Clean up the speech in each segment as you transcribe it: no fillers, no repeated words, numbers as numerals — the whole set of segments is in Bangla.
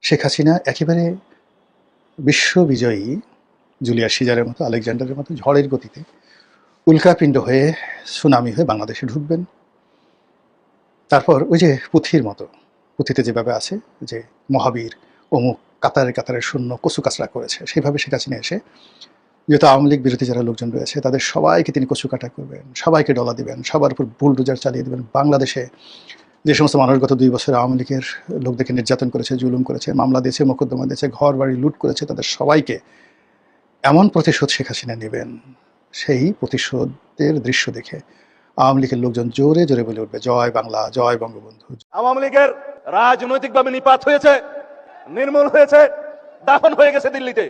শেখ হাসিনা একেবারে বিশ্ববিজয়ী জুলিয়াস সিজারের মতো, আলেকজান্ডারের মতো ঝড়ের গতিতে উল্কাপিণ্ড হয়ে সুনামি হয়ে বাংলাদেশে ঢুকবেন। তারপর ওই যে পুঁথির মতো, পুঁথিতে যেভাবে আছে যে মহাবীর অমুক কাতারে কাতারে শূন্য কচু কাচড়া করেছে, সেইভাবে শেখ হাসিনা এসে যেহেতু আওয়ামী লীগ বিরোধী যারা লোকজন রয়েছে তাদের সবাইকে তিনি কচু কাটা করবেন, সবাইকে ডলা দিবেন, সবার উপর বুলডোজার চালিয়ে দেবেন। বাংলাদেশে যে সমস্ত মানুষ গত 2 বছর আওয়ামী লীগের লোকদেরকে নির্যাতন করেছে, জুলুম করেছে, মামলা দিয়েছে, মোকদ্দমা দিয়েছে, ঘর বাড়ি লুট করেছে, তাদের সবাইকে এমন প্রতিশোধ শেখ হাসিনা নেবেন, সেই প্রতিশোধের দৃশ্য দেখে আওয়ামী লীগের লোকজন জোরে জোরে বলে উঠবে, জয় বাংলা, জয় বঙ্গবন্ধু। আওয়ামী লীগের রাজনৈতিকভাবে নিপাত হয়েছে, নির্মূল হয়েছে, দাফন হয়ে গেছে দিল্লিতে।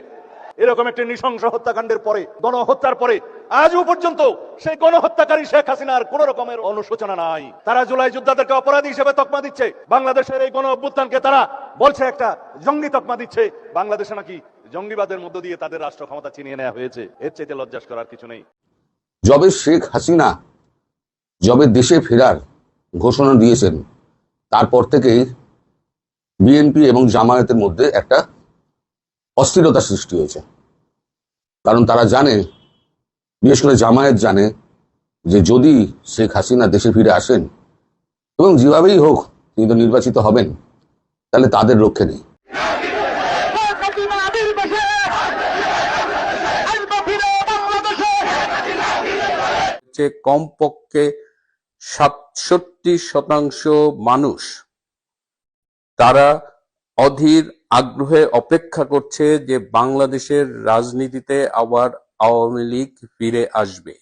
এরকম একটি নৃশংস হত্যাকাণ্ডের পরে, গণহত্যার পরে আজও পর্যন্ত সেই গণহত্যাকারী শেখ হাসিনার কোন রকমের অনুশোচনা নাই। তারা জুলাই যোদ্ধাদেরকে অপরাধী হিসেবে তকমা দিচ্ছে। বাংলাদেশের এই গণ অভ্যুত্থানকে তারা বলছে একটা জঙ্গি তকমা দিচ্ছে। বাংলাদেশে নাকি জঙ্গিবাদের মধ্য দিয়ে তাদের রাষ্ট্র ক্ষমতা ছিনিয়ে নেওয়া হয়েছে। এর চাইতে লজ্জাস করার কিছু নেই। যবে শেখ হাসিনা যবে দেশে ফেরার ঘোষণা দিয়েছেন, তারপর থেকেই বিএনপি এবং জামায়াতের মধ্যে একটা অস্থিরতা সৃষ্টি হয়েছে। কারণ তারা জানে, বিশেষ করে জামায়াত জানে, যে যদি শেখ হাসিনা দেশে ফিরে আসেন এবং যেভাবেই হোক তিনি তো নির্বাচিত হবেন, তাহলে তাদের রক্ষে নেই। কমপক্ষে 67% মানুষ তারা অধীর আগ্রহে অপেক্ষা করছে যে বাংলাদেশের রাজনীতিতে আবার আওয়ামী লীগ ফিরে আসবে।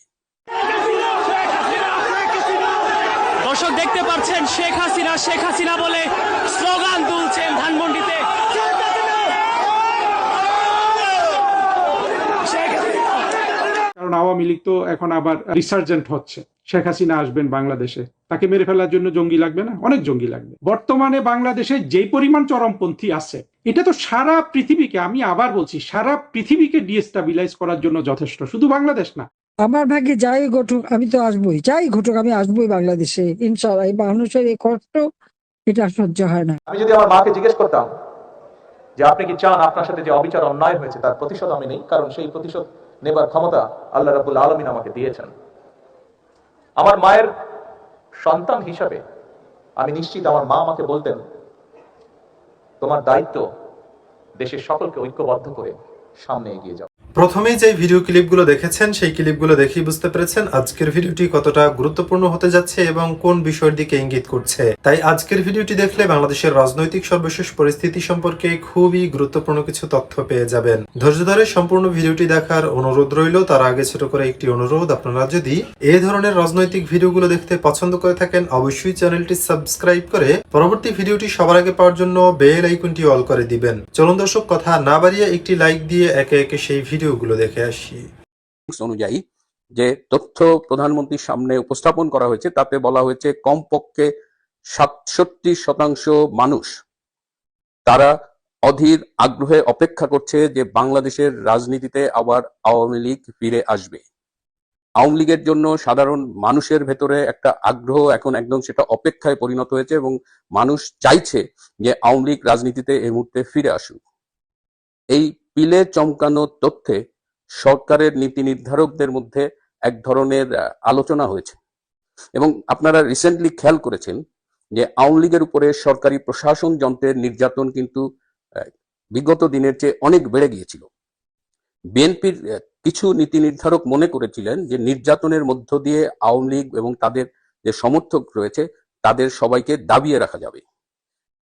দর্শক দেখতে পাচ্ছেন শেখ হাসিনা শেখ হাসিনা বলে স্লোগান তুলছেন ধানমন্ডিতে। কারণ আওয়ামী লীগ তো এখন আবার রিসার্জেন্ট হচ্ছে, শেখ হাসিনা আসবেন বাংলাদেশে, তাকে মেরে ফেলার জন্য জঙ্গি লাগবে না? অনেক জঙ্গি লাগবে। বর্তমানে বাংলাদেশে যে পরিমাণ চরমপন্থী আছে, এটা তো সারা পৃথিবীকে, আমি আবার বলছি, সারা পৃথিবীকে ডিস্টাবিলাইজ করার জন্য যথেষ্ট, শুধু বাংলাদেশ না। আমার ভাগ্যে যাই ঘটুক আমি তো আসবোই, যাই ঘটুক আমি আসবোই বাংলাদেশে, ইনশাআল্লাহ। এই মানুষের এই কষ্ট, এটা সহ্য হয় না। আমি যদি আমার মাকে জিজ্ঞেস করতাম যে আপনি কি চান আপনার সাথে যে অবিচার অন্যায় হয়েছে তার প্রতিশোধ আমি নেই, কারণ সেই প্রতিশোধ নেবার ক্ষমতা আল্লাহ রাব্বুল আলামিন আমাকে দিয়েছেন। আমার মায়ের সন্তান হিসাবে আমি নিশ্চিত আমার মা আমাকে বলতেন, তোমার দায়িত্ব দেশের সকলকে ঐক্যবদ্ধ করে সামনে এগিয়ে যাও। প্রথমেই যে ভিডিও ক্লিপগুলো দেখেছেন, সেই ক্লিপগুলো দেখেই বুঝতে পেরেছেন আজকের ভিডিওটি কতটা গুরুত্বপূর্ণ হতে যাচ্ছে এবং কোন বিষয়ের দিকে ইঙ্গিত করছে। তাই আজকের ভিডিওটি দেখলে বাংলাদেশের রাজনৈতিক সর্বশেষ পরিস্থিতি সম্পর্কে খুবই গুরুত্বপূর্ণ কিছু তথ্য পেয়ে যাবেন। ধৈর্য ধরে সম্পূর্ণ ভিডিওটি দেখার অনুরোধ রইল। তার আগে ছোট করে একটি অনুরোধ, আপনারা যদি এই ধরনের রাজনৈতিক ভিডিওগুলো দেখতে পছন্দ করে থাকেন, অবশ্যই চ্যানেলটি সাবস্ক্রাইব করে পরবর্তী ভিডিওটি সবার আগে পাওয়ার জন্য বেল আইকনটি অল করে দিবেন। চলুন দর্শক, কথা না বাড়িয়ে একটি লাইক দিয়ে একে একে সেই ভিডিওগুলো দেখে আসি। অনুযায়ী যে তথ্য প্রধানমন্ত্রীর সামনে উপস্থাপন করা হয়েছে, তাতে বলা হয়েছে কমপক্ষে 67% মানুষ তারা অধীর আগ্রহে অপেক্ষা করছে যে বাংলাদেশের রাজনীতিতে আবার আওয়ামী লীগ ফিরে আসবে। আওয়ামী লীগের জন্য সাধারণ মানুষের ভেতরে একটা আগ্রহ এখন একদম সেটা অপেক্ষায় পরিণত হয়েছে এবং মানুষ চাইছে যে আওয়ামী লীগ রাজনীতিতে এই মুহূর্তে ফিরে আসুক। এই পিলে চমকানো তথ্যে সরকারের নীতি নির্ধারকদের মধ্যে এক ধরনের আলোচনা হয়েছে এবং আপনারা রিসেন্টলি খেয়াল করেছেন যে আওয়ামী লীগের উপরে সরকারি প্রশাসন যন্ত্রের নির্যাতন কিন্তু বিগত দিনের চেয়ে অনেক বেড়ে গিয়েছিল। বিএনপির কিছু নীতি নির্ধারক মনে করেছিলেন যে নির্যাতনের মধ্য দিয়ে আওয়ামী লীগ এবং তাদের যে সমর্থক রয়েছে তাদের সবাইকে দাবিয়ে রাখা যাবে,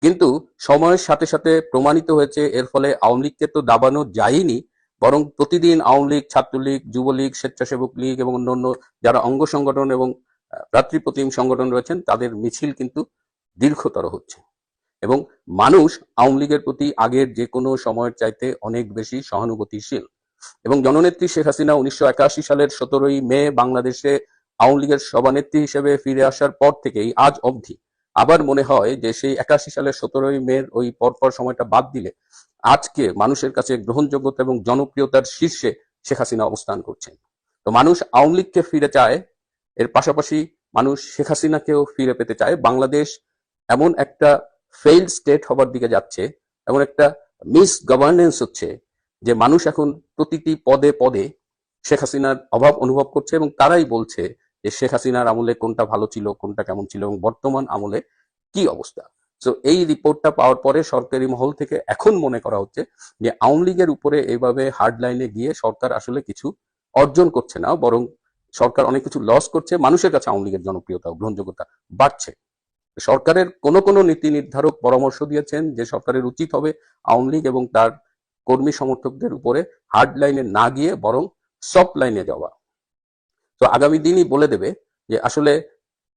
কিন্তু সময়ের সাথে সাথে প্রমাণিত হয়েছে এর ফলে আওয়ামী লীগকে তো দাবানো যায়নি, বরং প্রতিদিন আওয়ামী লীগ, ছাত্রলীগ, যুবলীগ, স্বেচ্ছাসেবক লীগ এবং অন্যান্য যারা অঙ্গ সংগঠন এবং ভ্রাতৃপ্রতিম সংগঠন রয়েছেন তাদের মিছিল কিন্তু দীর্ঘতর হচ্ছে এবং মানুষ আওয়ামী লীগের প্রতি আগের যে কোনো সময়ের চাইতে অনেক বেশি সহানুভূতিশীল। এবং জননেত্রী শেখ হাসিনা 1981 সালের 17ই মে বাংলাদেশে আওয়ামী লীগের সভানেত্রী হিসেবে ফিরে আসার পর থেকেই আজ অবধি আবার মনে হয় যে সেই 81 সালের 17ই মের ওই পরপর সময়টা বাদ দিলে আজকে মানুষের কাছে গ্রহণযোগ্যতা এবং জনপ্রিয়তার শীর্ষে শেখ হাসিনা অবস্থান করছেন। তো মানুষ আওয়ামী লীগকে ফিরে চায়, এর পাশাপাশি মানুষ শেখ হাসিনাকেও ফিরে পেতে চায়। বাংলাদেশ এমন একটা ফেইল্ড স্টেট হবার দিকে যাচ্ছে, এমন একটা মিস গভর্নেন্স হচ্ছে যে মানুষ এখন প্রতিটি পদে পদে শেখ হাসিনার অভাব অনুভব করছে, এবং তারাই বলছে যে শেখ হাসিনার আমলে কোনটা ভালো ছিল, কোনটা কেমন ছিল, এবং বর্তমান আমলে কি অবস্থা। তো এই রিপোর্টটা পাওয়ার পরে সরকারি মহল থেকে এখন মনে করা হচ্ছে যে আওয়ামী লীগের উপরে এইভাবে হার্ড লাইনে গিয়ে সরকার আসলে কিছু অর্জন করছে না, বরং সরকার অনেক কিছু লস করছে। মানুষের কাছে আওয়ামী লীগের জনপ্রিয়তা ও গ্রহণযোগ্যতা বাড়ছে। সরকারের কোন নীতি নির্ধারক পরামর্শ দিয়েছেন যে সরকারের উচিত হবে আওয়ামী লীগ এবং তার কর্মী সমর্থকদের উপরে হার্ড লাইনে না গিয়ে বরং সফট লাইনে যাওয়া। তো আগামী দিনই বলে দেবে যে আসলে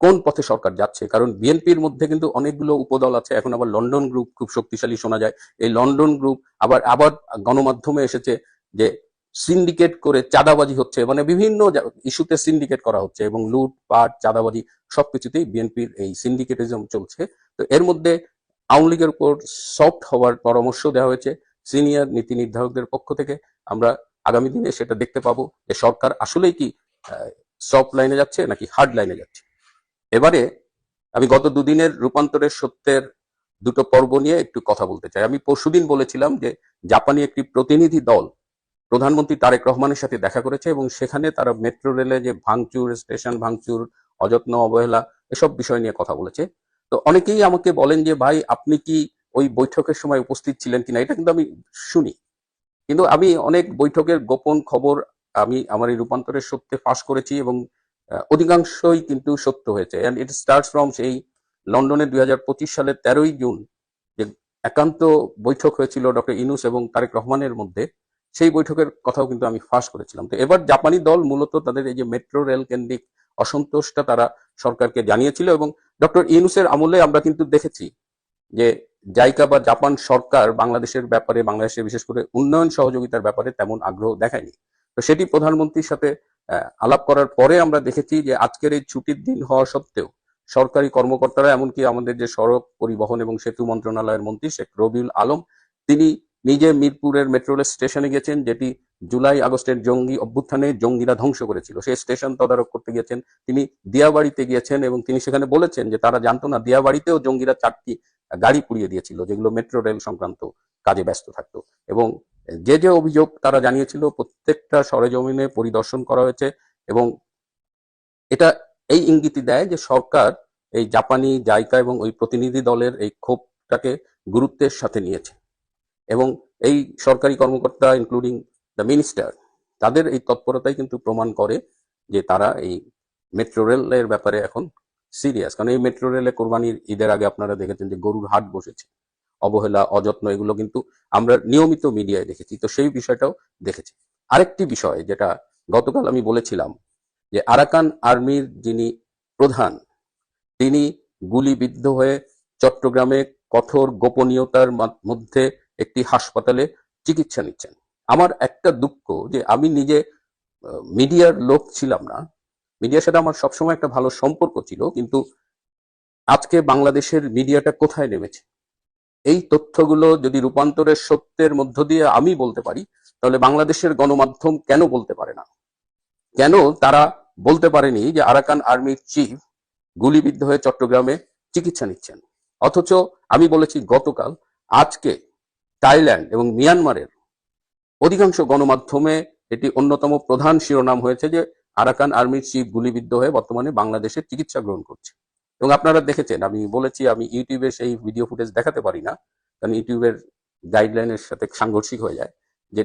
কোন পথে সরকার যাচ্ছে। কারণ বিএনপির মধ্যে কিন্তু অনেকগুলো উপদল আছে। এখন আবার লন্ডন গ্রুপ খুব শক্তিশালী শোনা যায়। এই লন্ডন গ্রুপ আবার আবার গণমাধ্যমে এসেছে যে সিন্ডিকেট করে চাঁদাবাজি হচ্ছে, মানে বিভিন্ন ইস্যুতে সিন্ডিকেট করা হচ্ছে, এবং লুটপাট চাঁদাবাজি সবকিছুতেই বিএনপির এই সিন্ডিকেটিজম চলছে। তো এর মধ্যে আওয়ামী লীগের উপর সফট হওয়ার পরামর্শ দেওয়া হয়েছে সিনিয়র নীতি নির্ধারকদের পক্ষ থেকে। আমরা আগামী দিনে সেটা দেখতে পাবো যে সরকার আসলেই কি সফট লাইনে যাচ্ছে নাকি হার্ড লাইনে যাচ্ছে। এবারে আমি গত দুদিনের রূপান্তরের সত্যের দুটো পর্ব নিয়ে একটু কথা বলতে চাই। আমি পরশুদিন বলেছিলাম যে জাপানি একটি প্রতিনিধি দল প্রধানমন্ত্রী তারেক রহমানের সাথে দেখা করেছে, এবং সেখানে তারা মেট্রো রেলে যে ভাঙচুর, স্টেশন ভাঙচুর, অযত্ন অবহেলা এসব বিষয় নিয়ে কথা বলেছে। তো অনেকেই আমাকে বলেন যে ভাই আপনি কি ওই বৈঠকের সময় উপস্থিত ছিলেন কিনা, এটা কিন্তু আমি শুনি। কিন্তু আমি অনেক বৈঠকের গোপন খবর আমি আমার এই রূপান্তরের সত্যে ফাঁস করেছি, এবং অধিকাংশই কিন্তু সত্য হয়েছে। এন্ড ইট স্টার্টস ফ্রম সেই লন্ডনে 2025 সালের 13ই জুন যে একান্ত বৈঠক হয়েছিল ডক্টর ইউনূস এবং তারেক রহমানের মধ্যে, সেই বৈঠকের কথাও কিন্তু আমি ফাঁস করেছিলাম। তো এবার জাপানি দল মূলত তাদের এই যে মেট্রো রেল কেন্দ্রিক অসন্তোষটা তারা সরকারকে জানিয়েছিল, এবং ডক্টর ইউনূসের আমলে আমরা কিন্তু দেখেছি যে জাইকা বা জাপান সরকার বাংলাদেশের ব্যাপারে, বাংলাদেশের বিশেষ করে উন্নয়ন সহযোগিতার ব্যাপারে তেমন আগ্রহ দেখায়নি। তো সেটি প্রধানমন্ত্রীর সাথে আলাপ করার পরে আমরা দেখেছি যে আজকের এই ছুটির দিন হওয়া সত্ত্বেও সরকারি কর্মকর্তারা, এমনকি আমাদের যে সড়ক পরিবহন এবং সেতু মন্ত্রণালয়ের মন্ত্রী শেখ রবিউল আলম, তিনি নিজে মিরপুরের মেট্রো রেল স্টেশনে গেছেন, যেটি জুলাই আগস্টের জঙ্গি অভ্যুত্থানে জঙ্গিরা ধ্বংস করেছিল। সেই স্টেশন তদারক করতে গিয়েছেন। তিনি দিয়াবাড়িতে গিয়েছেন, এবং তিনি সেখানে বলেছেন যে তারা জানতো না দিয়াবাড়িতেও জঙ্গিরা 4টি গাড়ি পুড়িয়ে দিয়েছিল, যেগুলো মেট্রো রেল সংক্রান্ত কাজে ব্যস্ত থাকতো। এবং যে যে অভিযোগ তারা জানিয়েছিল প্রত্যেকটা সরেজমিনে পরিদর্শন করা হয়েছে, এবং এটা এই ইঙ্গিতই দেয় যে সরকার এই জাপানি জাইকা এবং ওই প্রতিনিধি দলের এই ক্ষোভটাকে গুরুত্বের সাথে নিয়েছে। এবং এই সরকারি কর্মকর্তা ইনক্লুডিং দ্য মিনিস্টার, তাদের এই তৎপরতাই কিন্তু প্রমাণ করে যে তারা এই মেট্রো রেলের ব্যাপারে এখন সিরিয়াস। কারণ এই মেট্রো রেলে কোরবানির ঈদের আগে আপনারা দেখেছেন যে গরুর হাট বসেছে, অবহেলা অযত্ন এগুলো কিন্তু আমরা নিয়মিত মিডিয়ায় দেখেছি। তো সেই বিষয়টাও দেখেছি। আরেকটি বিষয় যেটা গতকাল আমি বলেছিলাম যে আরাকান আর্মির যিনি প্রধান, তিনি গুলিবিদ্ধ হয়ে চট্টগ্রামে কঠোর গোপনীয়তার মধ্যে একটি হাসপাতালে চিকিৎসা নিচ্ছেন। আমার একটা দুঃখ যে আমি নিজে মিডিয়ার লোক ছিলাম না, মিডিয়ার সাথে আমার সবসময় একটা ভালো সম্পর্ক ছিল, কিন্তু আজকে বাংলাদেশের মিডিয়াটা কোথায় নেমেছে? এই তথ্যগুলো যদি রূপান্তরের সত্যের মধ্য দিয়ে আমি বলতে পারি, তাহলে বাংলাদেশের গণমাধ্যম কেন বলতে পারে না? কেন তারা বলতে পারেনি যে আরাকান আর্মির চিফ গুলিবিদ্ধ হয়ে চট্টগ্রামে চিকিৎসা নিচ্ছেন? অথচ আমি বলেছি গতকাল, আজকে থাইল্যান্ড এবং মিয়ানমারের অধিকাংশ গণমাধ্যমে এটি অন্যতম প্রধান শিরোনাম হয়েছে যে আরাকান আর্মির চিফ গুলিবিদ্ধ হয়ে বর্তমানে বাংলাদেশে চিকিৎসা গ্রহণ করছে। এবং আপনারা দেখেছেন, আমি বলেছি আমি ইউটিউবে সেই ভিডিও ফুটেজ দেখাতে পারি না, কারণ ইউটিউবের গাইডলাইনের সাথে সাংঘর্ষিক হয়ে যায়, যে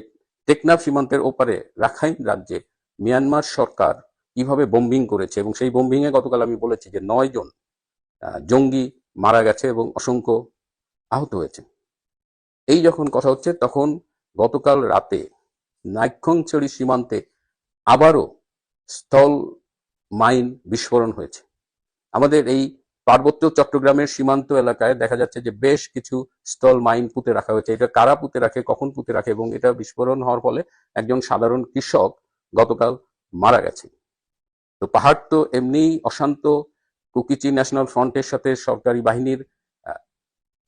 টেকনাফ সীমান্তের ওপারে রাখাইন রাজ্যে মিয়ানমার সরকার কিভাবে বোম্বিং করেছে, এবং সেই বোম্বিং এ গতকাল আমি বলেছি যে 9 জন জঙ্গি মারা গেছে এবং অসংখ্য আহত হয়েছে। এই যখন কথা হচ্ছে, তখন গতকাল রাতে নাইক্ষ্যংছড়ি সীমান্তে আবারও স্থল মাইন বিস্ফোরণ হয়েছে। আমাদের এই পার্বত্য চট্টগ্রামের সীমান্ত এলাকায় দেখা যাচ্ছে যে বেশ কিছু স্থল মাইন পুঁতে রাখা হয়েছে। এটা কারা পুঁতে রাখে, কখন পুঁতে রাখে, এবং এটা বিস্ফোরণ হওয়ার ফলে একজন সাধারণ কৃষক গতকাল মারা গেছে। তো পাহাড় তো এমনিই অশান্ত, কুকিচি ন্যাশনাল ফ্রন্টের সাথে সরকারি বাহিনীর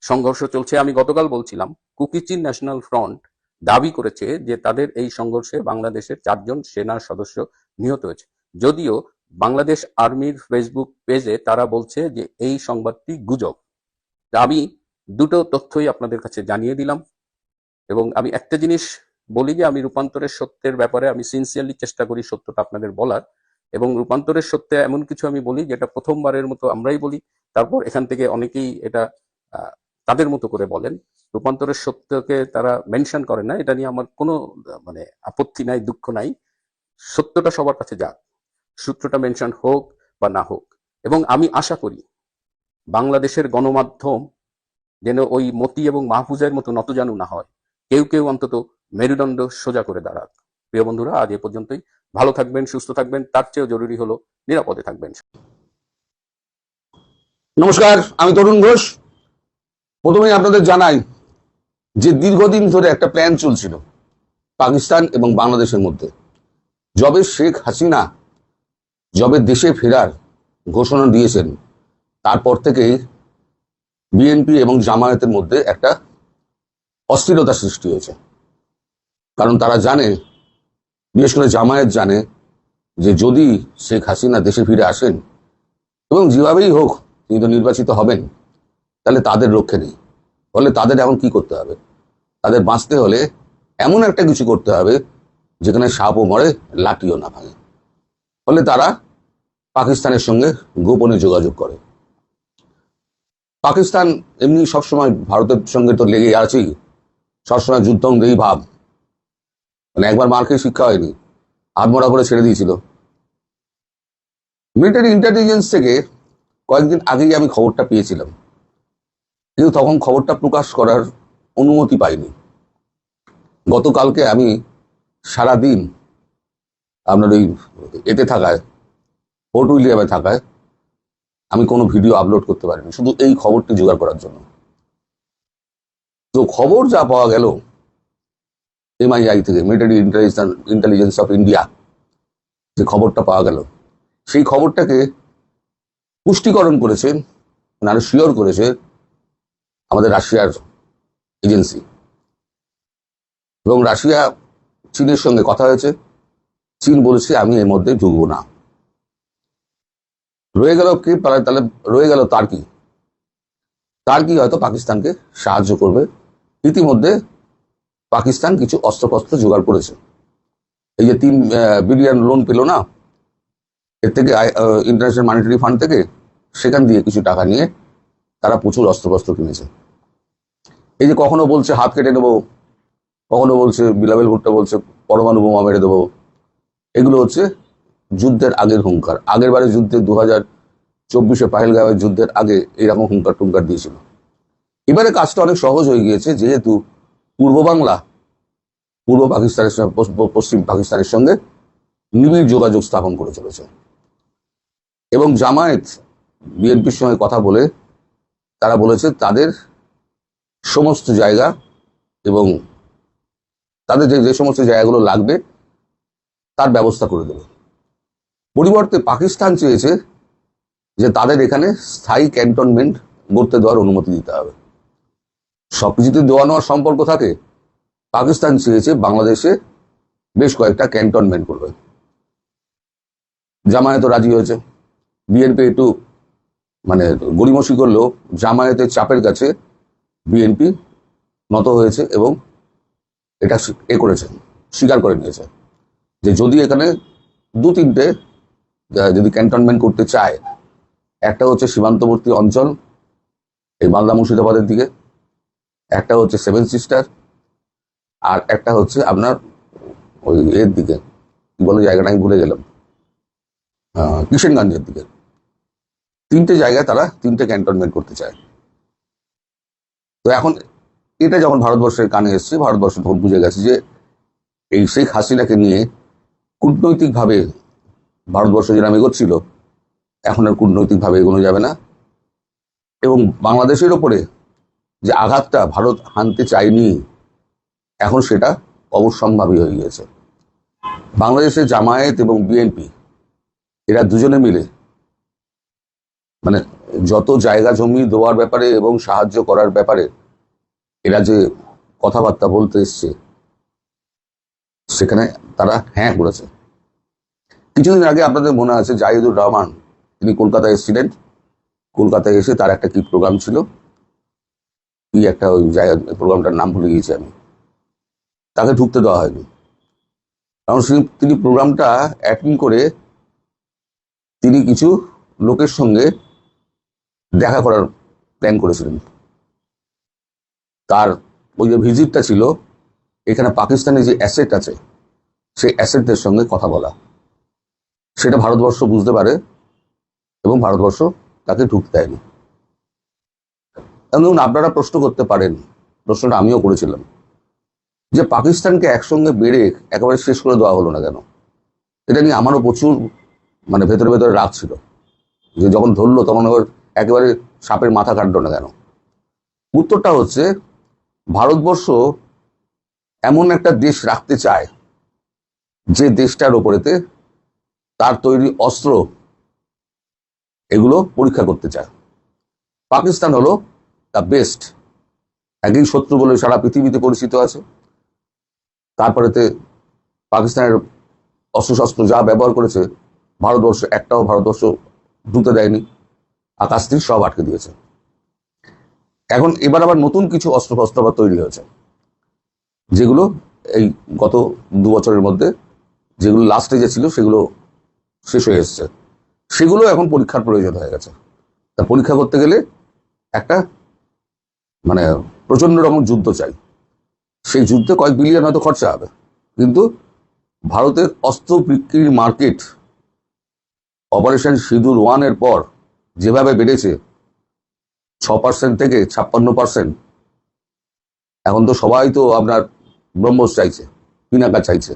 সংঘর্ষ চলছে। আমি গতকাল বলছিলাম কুকিচি ন্যাশনাল ফ্রন্ট দাবি করেছে যে তাদের এই সংঘর্ষে বাংলাদেশের 4 জন সেনা সদস্য নিহত হয়েছে, যদিও বাংলাদেশ আর্মির ফেসবুক পেজে তারা বলছে যে এই সংবাদটি গুজব। আমি দুটো তথ্যই আপনাদের কাছে জানিয়ে দিলাম। এবং আমি একটা জিনিস বলি যে আমি রূপান্তরের সত্যের ব্যাপারে আমি সিনসিয়ারলি চেষ্টা করি সত্যটা আপনাদের বলার, এবং রূপান্তরের সত্যে এমন কিছু আমি বলি যেটা প্রথমবারের মতো আমরাই বলি, তারপর এখান থেকে অনেকেই এটা তাদের মতো করে বলেন। রূপান্তরের সত্যকে তারা মেনশন করে না, এটা নিয়ে আমার কোনো মানে আপত্তি নাই, দুঃখ নাই। সত্যটা সবার কাছে যাক, সূত্রটা মেনশন হোক বা না হোক। এবং আমি আশা করি বাংলাদেশের গণমাধ্যম যেন ওই মতি এবং মাহফুজের মতো নতজানু না হয়, কেউ কেউ অন্তত মেরুদণ্ড সোজা করে দাঁড়াক। প্রিয় বন্ধুরা, আজ এ পর্যন্তই। ভালো থাকবেন, সুস্থ থাকবেন, তার চেয়েও জরুরি হলো নিরাপদে থাকবেন। নমস্কার, আমি তরুণ ঘোষ। প্রথমেই আপনাদের জানাই যে দীর্ঘদিন ধরে একটা প্ল্যান চলছিল পাকিস্তান এবং বাংলাদেশের মধ্যে। যবে শেখ হাসিনা দেশে ফেরার ঘোষণা দিয়েছেন, তারপর থেকেই বিএনপি এবং জামায়াতের মধ্যে একটা অস্থিরতা সৃষ্টি হয়েছে। কারণ তারা জানে, বিশেষ করে জামায়াত জানে, যে যদি শেখ হাসিনা দেশে ফিরে আসেন এবং যেভাবেই হোক তিনি তো নির্বাচিত হবেন, তাহলে তাদের রক্ষে নেই। ফলে তাদের এখন কি করতে হবে? তাদের বাঁচতে হলে এমন একটা কিছু করতে হবে যেখানে সাপও মরে, লাঠিও না ভাঙে। ফলে তারা পাকিস্তানের সঙ্গে গোপনে যোগাযোগ করে। পাকিস্তান এমনি সবসময় ভারতের সঙ্গে তো লেগে আছেই, সবসময় যুদ্ধংদেহী ভাব, মানে একবার মার খেয়ে শিক্ষা হয়নি, আধমরা করে ছেড়ে দিয়েছিল। মিলিটারি ইন্টেলিজেন্স থেকে কয়েকদিন আগেই আমি খবরটা পেয়েছিলাম, কিন্তু তখন খবরটা প্রকাশ করার অনুমতি পাইনি। গতকালকে আমি সারাদিন আপনার ওই এতে থাকায়, ফোর্ট উইলিয়ামে থাকায় আমি কোনো ভিডিও আপলোড করতে পারিনি, শুধু এই খবরটি জোগাড় করার জন্য। তো খবর যা পাওয়া গেল MII থেকে, মিলিটারি ইন্টেলিজেন্স অফ ইন্ডিয়া, যে খবরটা পাওয়া গেল, সেই খবরটাকে পুষ্টিকরণ করেছে, আরো শিওর করেছে আমাদের রাশিয়ার এজেন্সি। এবং রাশিয়া চীনের সঙ্গে কথা হয়েছে, চীন বলেছে আমি এর মধ্যে ঢুকবো না। রয়ে গেল কি? তাহলে রয়ে গেল তার্কি হয়তো পাকিস্তানকে সাহায্য করবে। ইতিমধ্যে পাকিস্তান কিছু অস্ত্রশস্ত্র জোগাড় করেছে। এই যে 3 বিলিয়ন লোন পেল না, এর থেকে ইন্টারন্যাশনাল মনিটারি ফান্ড থেকে, সেখান দিয়ে কিছু টাকা নিয়ে তারা প্রচুর অস্ত্রশস্ত্র কিনেছে। এই যে কখনো বলছে হাত কেটে নেবো, কখনো বলছে বিলাবেল ভুট্টো বলছে পরমাণু বোমা মেরে দেবো, এগুলো হচ্ছে যুদ্ধের আগের হুঙ্কার। আগের বারে যুদ্ধে 2024-এ পাহেলগাঁওয়ের যুদ্ধের আগে এইরকম হুঙ্কার টুঙ্কার দিয়েছিল। এবারে কাজটা অনেক সহজ হয়ে গিয়েছে, যেহেতু পূর্ব পাকিস্তানের সঙ্গে, পশ্চিম পাকিস্তানের সঙ্গে নিবিড় যোগাযোগ স্থাপন করে চলেছে। এবং জামায়াত বিএনপির সঙ্গে কথা বলে তারা বলেছে তাদের সমস্ত জায়গা এবং তাদের যে সমস্ত জায়গাগুলো লাগবে তার ব্যবস্থা করে দেবে। পরিবর্তে পাকিস্তান চেয়েছে যে তাদের এখানে স্থায়ী ক্যান্টনমেন্ট গড়তে দেওয়ার অনুমতি দিতে হবে। সবকিছুতে দেওয়া নেওয়ার সম্পর্ক থাকে। পাকিস্তান চেয়েছে বাংলাদেশে বেশ কয়েকটা ক্যান্টনমেন্ট করবে। জামায়াতও রাজি হয়েছে। বিএনপি একটু মানে গড়িমসি করলেও জামায়াতের চাপের কাছে বিএনপি নত হয়েছে এবং এটা করেছে, স্বীকার করে নিয়েছে যে যদি এখানে 2-3টে যদি ক্যান্টনমেন্ট করতে চায়, একটা হচ্ছে সীমান্তবর্তী অঞ্চল এই মালদা মুর্শিদাবাদের দিকে, একটা হচ্ছে 7 সিস্টার, আর একটা হচ্ছে আপনার ওই এর দিকে, কি বলে জায়গাটা আমি ভুলে গেলাম, কিষেনগঞ্জের দিকে। 3টে জায়গায় তারা 3টে ক্যান্টনমেন্ট করতে চায়। তো এখন এটা যখন ভারতবর্ষের কানে এসছে, ভারতবর্ষ তখন বুঝে গেছে যে এই শেখ হাসিনাকে নিয়ে কূটনৈতিকভাবে ভারতবর্ষ যেরকম এগোচ্ছিল, এখন আর কূটনৈতিকভাবে এগোনো যাবে না। এবং বাংলাদেশের ওপরে যে আঘাতটা ভারত হানতে চায়নি, এখন সেটা অবশ্যম্ভাবী হয়ে গিয়েছে। বাংলাদেশের জামায়াত এবং বিএনপি এরা দুজনে মিলে মানে যত জায়গা জমি দেওয়ার ব্যাপারে এবং সাহায্য করার ব্যাপারে এরা যে কথাবার্তা বলতে এসছে, সেখানে তারা হ্যাঁ করেছে। কিছুদিন আগে আপনাদের মনে আছে জাহিদুর রহমান, তিনি কলকাতায় এসেছিলেন। কলকাতায় এসে তার একটা কি প্রোগ্রাম ছিল, কি একটা ওই জায়গা, প্রোগ্রামটার নাম ভুলে গিয়েছি আমি, তাকে ঢুকতে দেওয়া হয়নি। কারণ তিনি প্রোগ্রামটা অ্যাটেন্ড করে তিনি কিছু লোকের সঙ্গে দেখা করার প্ল্যান করেছিলেন। তার ওই যে ভিজিটটা ছিল এখানে পাকিস্তানের যে অ্যাসেট আছে সেই অ্যাসেটদের সঙ্গে কথা বলা, সেটা ভারতবর্ষ বুঝতে পারে এবং ভারতবর্ষ তাকে ঢুকতে দেয়নি। এবং আপনারা প্রশ্ন করতে পারেন, প্রশ্নটা আমিও করেছিলাম, যে পাকিস্তানকে একসঙ্গে বেড়ে একেবারে শেষ করে দেওয়া হলো না কেন? এটা নিয়ে আমারও প্রচুর মানে ভেতরে ভেতরে রাগ ছিল, যে যখন ধরলো তখন আবার একেবারে সাপের মাথা কাটলো না কেন? উত্তরটা হচ্ছে, ভারতবর্ষ এমন একটা দেশ রাখতে চায় যে দেশটার ওপরেতে তার তৈরি অস্ত্র এগুলো পরীক্ষা করতে চায়। পাকিস্তান হলো দ্য বেস্ট, একই শত্রু বলে সারা পৃথিবীতে পরিচিত আছে। তারপরেতে পাকিস্তানের অস্ত্রশস্ত্র যা ব্যবহার করেছে ভারতবর্ষ একটাও ভারতবর্ষ ঢুকতে দেয়নি, আকাশ থেকে সব আটকে দিয়েছে। এখন এবার আবার নতুন কিছু অস্ত্রশস্ত্র আবার তৈরি হয়েছে, যেগুলো এই গত 2 বছরের মধ্যে যেগুলো লাস্ট স্টেজে ছিল সেগুলো শেষ হয়ে এসছে, সেগুলো এখন পরীক্ষার প্রয়োজন হয়ে গেছে। তা পরীক্ষা করতে গেলে একটা মানে প্রচন্ড রকম যুদ্ধ চাই, সেই যুদ্ধে কয়েক বিলিয়ন হয়তো খরচা হবে, কিন্তু ভারতের অস্ত্র বিক্রির মার্কেট অপারেশন সিঁদুর 1 এর পর যেভাবে বেড়েছে 6% থেকে 56%, এখন তো সবাই তো আপনার ব্রহ্মোস চাইছে, পিনাকা চাইছে।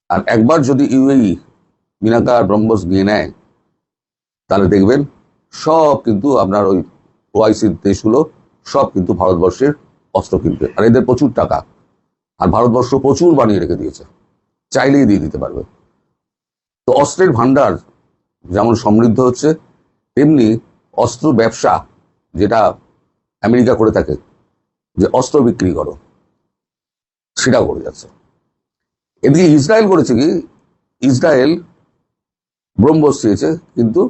আর একবার যদি ইউএই পিনাকা আর ব্রহ্মোস নিয়ে নেয় তাহলে দেখবেন সব কিন্তু আপনার ওই ওআইসির দেশগুলো সব কিন্তু ভারতবর্ষের অস্ত্র কিনবে, আর এদের প্রচুর টাকা, আর ভারতবর্ষ প্রচুর বানিয়ে রেখে দিয়েছে, চাইলেই দিয়ে দিতে পারবে। তো অস্ত্রের ভান্ডার যেমন সমৃদ্ধ হচ্ছে, তেমনি অস্ত্র ব্যবসা যেটা আমেরিকা করে থাকে, যে অস্ত্র বিক্রি করো, সেটাও করে যাচ্ছে। এদিকে ইসরায়েল করেছে কি, ইসরায়েল ব্রহ্মোস চেয়েছে, কিন্তু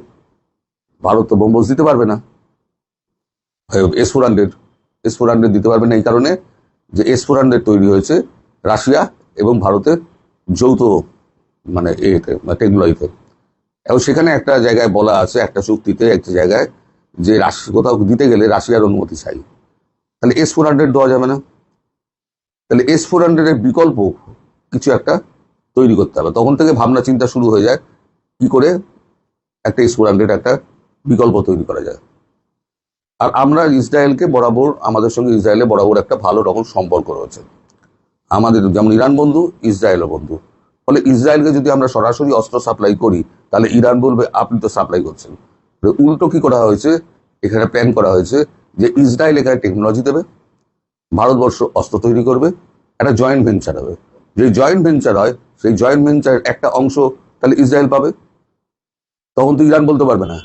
ভারত তো ব্রহ্মোস দিতে পারবে না, S-400 দিতে পারবে না, এই কারণে যে S-400 তৈরি হয়েছে রাশিয়া এবং ভারতের যৌথ মানে টেকনোলজিতে। এবং সেখানে একটা জায়গায় বলা আছে, একটা চুক্তিতে একটা জায়গায়, যে কোথাও দিতে গেলে রাশিয়ার অনুমতি চাই। তাহলে S-400 দেওয়া যাবে না, তাহলে S-400 এর বিকল্প কিছু একটা তৈরি করতে হবে। তখন থেকে ভাবনা চিন্তা শুরু হয়ে যায় কি করে একটা S-400 একটা বিকল্প তৈরি করা যায়। আর আমরা ইসরায়েলকে বরাবর, আমাদের সঙ্গে ইসরায়েলের বরাবর একটা ভালো রকম সম্পর্ক রয়েছে, আমাদের যেমন ইরান বন্ধু, ইসরায়েলও বন্ধু। ফলে ইসরায়েলকে যদি আমরা সরাসরি অস্ত্র সাপ্লাই করি তাহলে ইরান বলবে আপনি তো সাপ্লাই করছেন। উল্টো কি করা হয়েছে, এখানে প্ল্যান করা হয়েছে যে ইসরায়েল এখানে টেকনোলজি দেবে, ভারতবর্ষ অস্ত্র তৈরি করবে, একটা জয়েন্ট ভেঞ্চার হবে। যে জয়েন্ট ভেঞ্চার হয় সেই জয়েন্ট ভেঞ্চারের একটা অংশ তাহলে ইসরায়েল পাবে। তখন তো ইরান বলতে পারবে না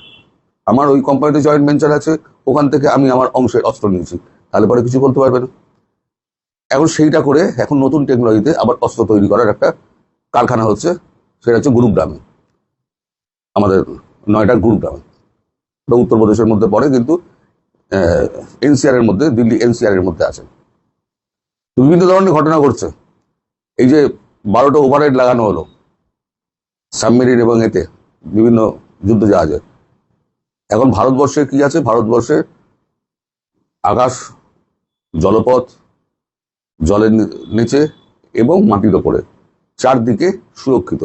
আমার ওই কোম্পানিতে জয়েন্ট ভেঞ্চার আছে, ওখান থেকে আমি আমার অংশের অস্ত্র নিয়েছি, তাহলে পরে কিছু বলতে পারবে না। এখন সেইটা করে এখন নতুন টেকনোলজিতে আবার অস্ত্র তৈরি করার একটা কারখানা হচ্ছে, সেটা হচ্ছে গুরুগ্রামে, আমাদের নয়ডার গুরুগ্রামে, ওটা উত্তরপ্রদেশের মধ্যে পড়ে, কিন্তু এনসিআর এর মধ্যে, দিল্লি এনসিআর এর মধ্যে আছে। বিভিন্ন ধরনের ঘটনা ঘটছে। এই যে 12টা ওভারহেড লাগানো হলো সাবমেরিন এবং এতে বিভিন্ন যুদ্ধ জাহাজে, এখন ভারতবর্ষে কি আছে, ভারতবর্ষে আকাশ, জলপথ, জলের নিচে এবং মাটির ওপরে চারদিকে সুরক্ষিত।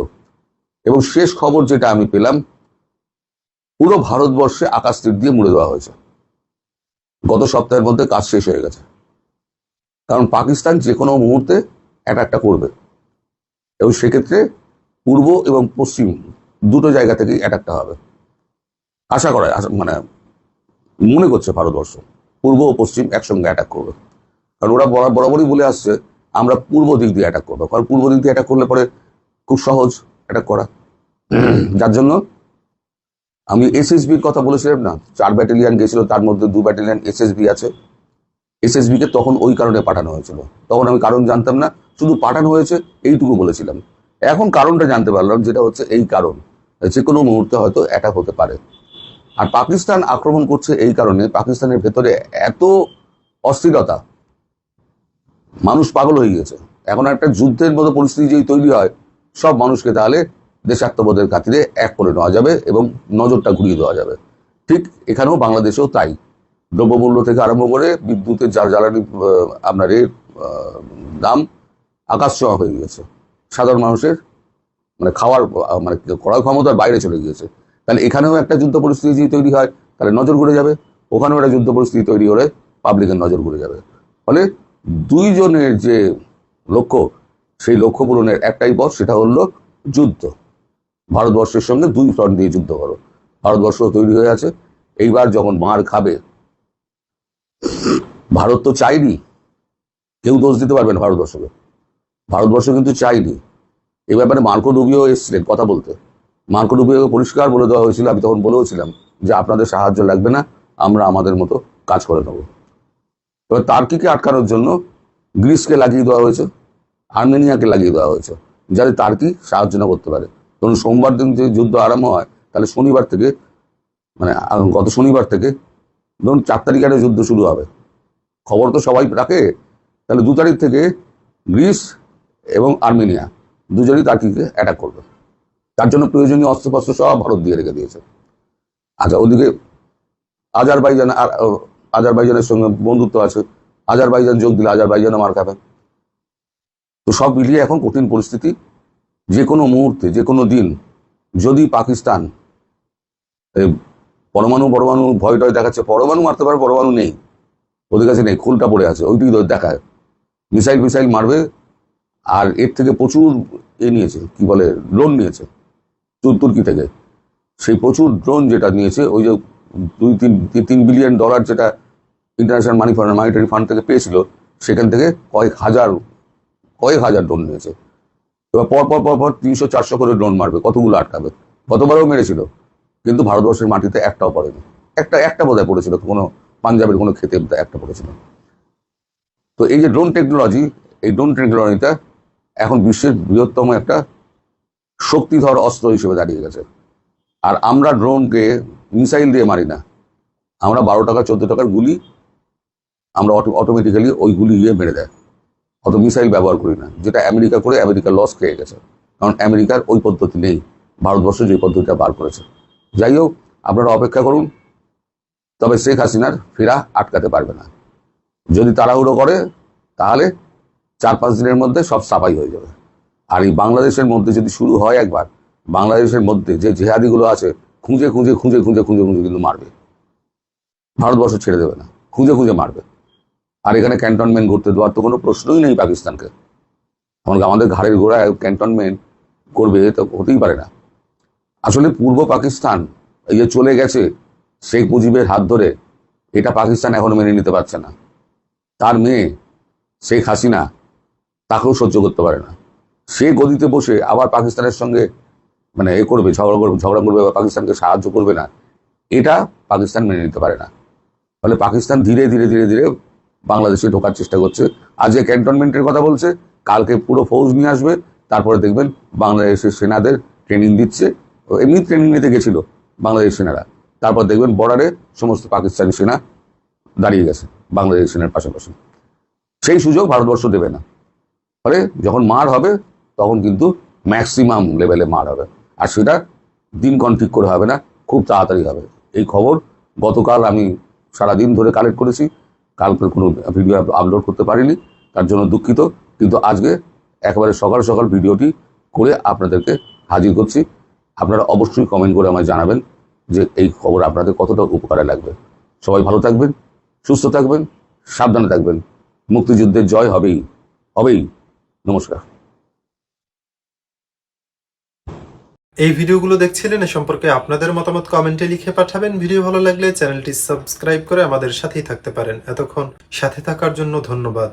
এবং শেষ খবর যেটা আমি পেলাম, পুরো ভারতবর্ষে আকাশ তীর দিয়ে মুড়ে দেওয়া হয়েছে, গত সপ্তাহের মধ্যে কাজ শেষ হয়ে গেছে। কারণ পাকিস্তান যে কোনো মুহূর্তে অ্যাটাকটা করবে, এবং সেক্ষেত্রে পূর্ব এবং পশ্চিম দুটো জায়গা থেকেই অ্যাটাকটা হবে আশা করা, মানে মনে করছে ভারতবর্ষ পূর্ব ও পশ্চিম একসঙ্গে অ্যাটাক করবে। কারণ ওরা বরাবরই বলে আসছে আমরা পূর্ব দিক দিয়ে অ্যাটাক করবো, কারণ পূর্ব দিক দিয়ে অ্যাটাক করলে পরে খুব সহজ অ্যাটাক করা। যার জন্য আমি SSBর কথা বলেছিলাম না, 4 ব্যাটালিয়ান গেছিল, তার মধ্যে 2 ব্যাটালিয়ান SSB আছে। SSBকে তখন ওই কারণে পাঠানো হয়েছিল, তখন আমি কারণ জানতাম না, শুধু পাঠানো হয়েছে এইটুকু বলেছিলাম। এখন কারণটা জানতে পারলাম, যেটা হচ্ছে এই কারণ, যে কোনো মুহূর্তে হয়তো অ্যাটাক হতে পারে। আর পাকিস্তান আক্রমণ করছে এই কারণে, পাকিস্তানের ভেতরে এত অস্থিরতা, মানুষ পাগল হয়ে গেছে। এখন একটা যুদ্ধের মতো পরিস্থিতি যদি তৈরি হয়, সব মানুষকে তাহলে দেশাত্মবোধের খাতিরে এক করে নেওয়া যাবে এবং নজরটা ঘুরিয়ে দেওয়া যাবে। ঠিক এখানেও বাংলাদেশেও তাই। দ্রব্যমূল্য থেকে আরম্ভ করে বিদ্যুতের জ্বালানি আপনার দাম আকাশ ছোঁয়া হয়ে গিয়েছে। সাধারণ মানুষের মানে খাওয়ার মানে ক্রয় ক্ষমতার বাইরে চলে গিয়েছে। তাহলে এখানেও একটা যুদ্ধ পরিস্থিতি যদি তৈরি হয়, তাহলে নজর ঘুরে যাবে। ওখানেও একটা যুদ্ধ পরিস্থিতি তৈরি হলে পাবলিকের নজর ঘুরে যাবে। ফলে দুইজনের যে লক্ষ্য, সেই লক্ষ্য পূরণের একটাই পথ, সেটা হলো যুদ্ধ। ভারতবর্ষের সঙ্গে দুই ফ্রন্ট দিয়ে যুদ্ধ করো। ভারতবর্ষ তৈরি হয়ে আছে। এইবার যখন মার খাবে, ভারত তো চাইনি, কেউ দোষ দিতে পারবে না ভারতবর্ষকে। ভারতবর্ষ কিন্তু চাইনি। এই ব্যাপারে মার্কো রুবিও এসেছিলেন কথা বলতে। মার্কো রুবিওকে পরিষ্কার বলে দেওয়া হয়েছিল, আমি তখন বলেওছিলাম যে আপনাদের সাহায্য লাগবে না, আমরা আমাদের মতো কাজ করে নেব। এবার টার্কিকে আটকানোর জন্য গ্রিসকে লাগিয়ে দেওয়া হয়েছে, আর্মেনিয়াকে লাগিয়ে দেওয়া হয়েছে, যাতে টার্কি সাহায্য না করতে পারে। ধরুন সোমবার দিন যে যুদ্ধ আরম্ভ হয়, তাহলে শনিবার থেকে মানে গত শনিবার থেকে ধরুন 4 তারিখে একটা যুদ্ধ শুরু হবে। খবর তো সবাই রাখে। তাহলে 2 তারিখ থেকে গ্রিস এবং আর্মেনিয়া দুজনই টার্কিকে অ্যাটাক করবে। তার জন্য প্রয়োজনীয় অস্ত্রশস্ত্র সব ভারত দিয়ে রেখে দিয়েছে। আচ্ছা, ওদিকে আজারবাইজানের সঙ্গে বন্ধুত্ব আছে। আজারবাইজান যোগ দিলে আজারবাইজানও মার খাবে। তো সব মিলিয়ে এখন কঠিন পরিস্থিতি। যে কোনো মুহূর্তে, যে কোনো দিন যদি পাকিস্তান পরমাণু ভয় টয় দেখাচ্ছে, পরমাণু মারতে পারে, পরমাণু নেই ওদের কাছে, নেই, খুলটা পড়ে আছে, ওইটি দেখায়, মিসাইল মারবে। আর এর থেকে প্রচুর নিয়েছে, কি বলে, ড্রোন নিয়েছে তুর্কি থেকে। সেই প্রচুর ড্রোন যেটা নিয়েছে, ওই যে $2-3 বিলিয়ন যেটা ইন্টারন্যাশনাল মনিটারি ফান্ড থেকে পেয়েছিল, সেখান থেকে কয়েক হাজার ড্রোন নিয়েছে। এবার পর 300-400 করে ড্রোন মারবে, কতগুলো আটকাবে। গতবারও মেরেছিল, কিন্তু ভারতবর্ষের মাটিতে একটাও পড়েনি। একটা বোধহয় পড়েছিল, কোনো পাঞ্জাবের কোনো ক্ষেতে একটা পড়েছিল। তো এই যে ড্রোন টেকনোলজি, এই ড্রোন টেকনোলজিটা এখন বিশ্বের বৃহত্তম একটা শক্তিধর অস্ত্র হিসেবে দাঁড়িয়ে গেছে। আর আমরা ড্রোনকে মিসাইল দিয়ে মারি না, আমরা 12 টাকা 14 টাকার গুলি আমরা অটোমেটিক্যালি ওই গুলি গিয়ে মেরে দেয়। অত মিসাইল ব্যবহার করি না, যেটা আমেরিকা করে আমেরিকা লস খেয়ে গেছে। কারণ আমেরিকার ওই পদ্ধতি নেই, ভারতবর্ষ যে পদ্ধতিটা বার করেছে। যাই হোক, আপনারা অপেক্ষা করুন। তবে শেখ হাসিনার ফেরা আটকাতে পারবে না। যদি তাড়াহুড়ো করে, তাহলে 4-5 দিনের মধ্যে সব সাফাই হয়ে যাবে। আর এই বাংলাদেশের মধ্যে যদি শুরু হয় একবার, বাংলাদেশের মধ্যে যে জেহাদিগুলো আছে, খুঁজে কিন্তু মারবে। ভারতবর্ষ ছেড়ে দেবে না, খুঁজে মারবে। আর এখানে ক্যান্টনমেন্ট ঘুরতে দেওয়ার তো কোনো প্রশ্নই নেই পাকিস্তানকে। আমাদের ঘাড়ের গোড়ায় ক্যান্টনমেন্ট করবে, তো হতেই পারে না। আসলে পূর্ব পাকিস্তান এই যে চলে গেছে শেখ মুজিবের হাত ধরে, এটা পাকিস্তান এখনো মেনে নিতে পারছে না। তার মেয়ে শেখ হাসিনা তাকেও সহ্য করতে পারে না। সে গদিতে বসে আবার পাকিস্তানের সঙ্গে মানে ঝগড়া করবে বা পাকিস্তানকে সাহায্য করবে না, এটা পাকিস্তান মেনে নিতে পারে না। ফলে পাকিস্তান ধীরে ধীরে বাংলাদেশে ঢোকার চেষ্টা করছে। আজকে ক্যান্টনমেন্টের কথা বলছে, কালকে পুরো ফৌজ নিয়ে আসবে। তারপরে দেখবেন বাংলাদেশের সেনাদের ট্রেনিং দিচ্ছে। এমনি ট্রেনিং নিতে গেছিল বাংলাদেশ সেনারা, তারপর দেখবেন বর্ডারে সমস্ত পাকিস্তানি সেনা দাঁড়িয়ে গেছে বাংলাদেশ সেনার পাশাপাশি। সেই সুযোগ ভারতবর্ষ দেবে না। ফলে যখন মার হবে, তখন কিন্তু ম্যাক্সিমাম লেভেলে মার হবে। আর সেটা দিনক্ষণ ঠিক করে হবে না, খুব তাড়াতাড়ি হবে। এই খবর গতকাল আমি সারাদিন ধরে কালেক্ট করেছি, কালকে কোনো ভিডিও আপলোড করতে পারিনি, তার জন্য দুঃখিত। কিন্তু আজকে একেবারে সকাল সকাল ভিডিওটি করে আপনাদেরকে হাজির করছি। আপনারা অবশ্যই কমেন্ট করে আমায় জানাবেন যে এই খবর আপনাদের কতটা উপকারে লাগবে। সবাই ভালো থাকবেন, সুস্থ থাকবেন, সাবধানে থাকবেন। মুক্তিযুদ্ধের জয় হবেই। নমস্কার। এই ভিডিওগুলো দেখছিলেন, এ সম্পর্কে আপনাদের মতামত কমেন্টে লিখে পাঠাবেন। ভিডিও ভালো লাগলে চ্যানেলটি সাবস্ক্রাইব করে আমাদের সাথেই থাকতে পারেন। এতক্ষণ সাথে থাকার জন্য ধন্যবাদ।